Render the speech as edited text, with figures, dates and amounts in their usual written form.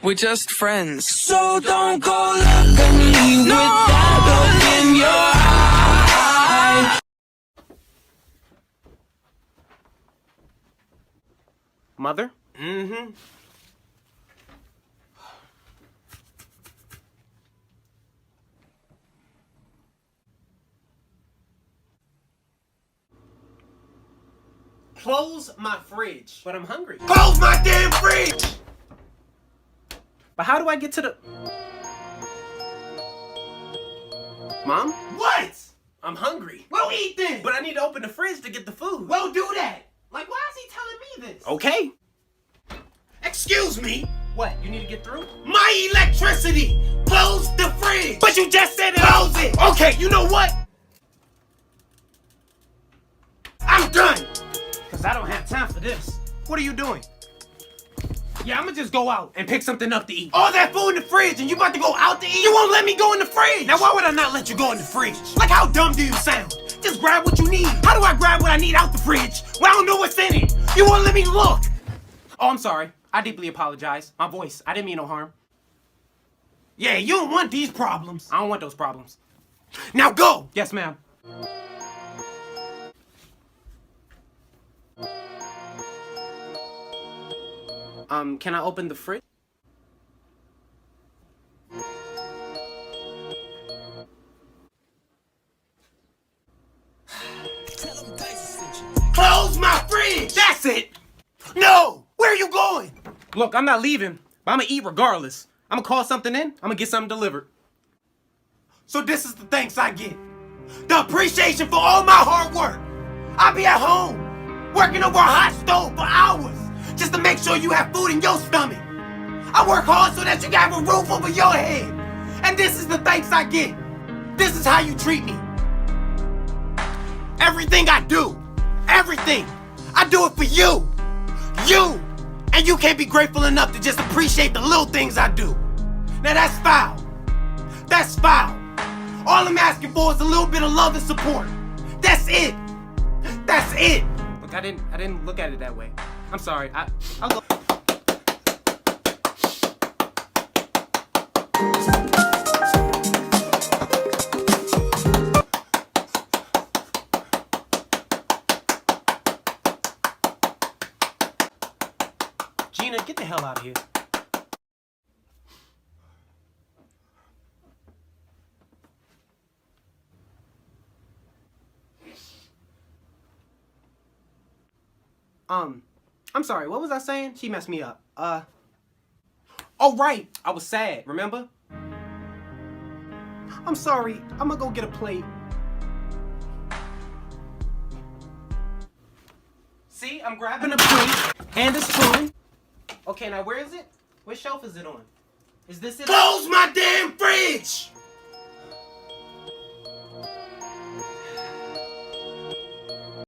We're just friends. So don't go look at me with that look in your eye. Mother? Close my fridge. But I'm hungry. Close my damn fridge! But how do I get to the... Mom? What? I'm hungry. Well, eat then! But I need to open the fridge to get the food. Well, do that! Like, why is he telling me this? Okay. Excuse me? What? You need to get through? My electricity! Close the fridge! But you just said close it! Okay, you know what? I'm done! Because I don't have time for this. What are you doing? Yeah, I'm gonna just go out and pick something up to eat. All that food in the fridge and you about to go out to eat? You won't let me go in the fridge! Now why would I not let you go in the fridge? Like, how dumb do you sound? Just grab what you need. How do I grab what I need out the fridge when I don't know what's in it? You won't let me look! Oh, I'm sorry. I deeply apologize. My voice. I didn't mean no harm. Yeah, you don't want these problems. I don't want those problems. Now go! Yes, ma'am. Can I open the fridge? Close my fridge! That's it! No! Where are you going? Look, I'm not leaving, but I'm gonna eat regardless. I'm gonna call something in. I'm gonna get something delivered. So this is the thanks I get. The appreciation for all my hard work. I be at home, working over a hot stove for hours, just to make sure you have food in your stomach. I work hard so that you can have a roof over your head. And this is the thanks I get. This is how you treat me. Everything I do, everything, I do it for you. You. And you can't be grateful enough to just appreciate the little things I do. Now that's foul. That's foul. All I'm asking for is a little bit of love and support. That's it. That's it. Look, I didn't look at it that way. I'm sorry. I'll go. Gina, get the hell out of here. I'm sorry, what was I saying? She messed me up. Oh right, I was sad, remember? I'm sorry, I'm gonna go get a plate. See, I'm grabbing a plate and a spoon. Okay, now where is it? What shelf is it on? Is this it? Close my damn fridge!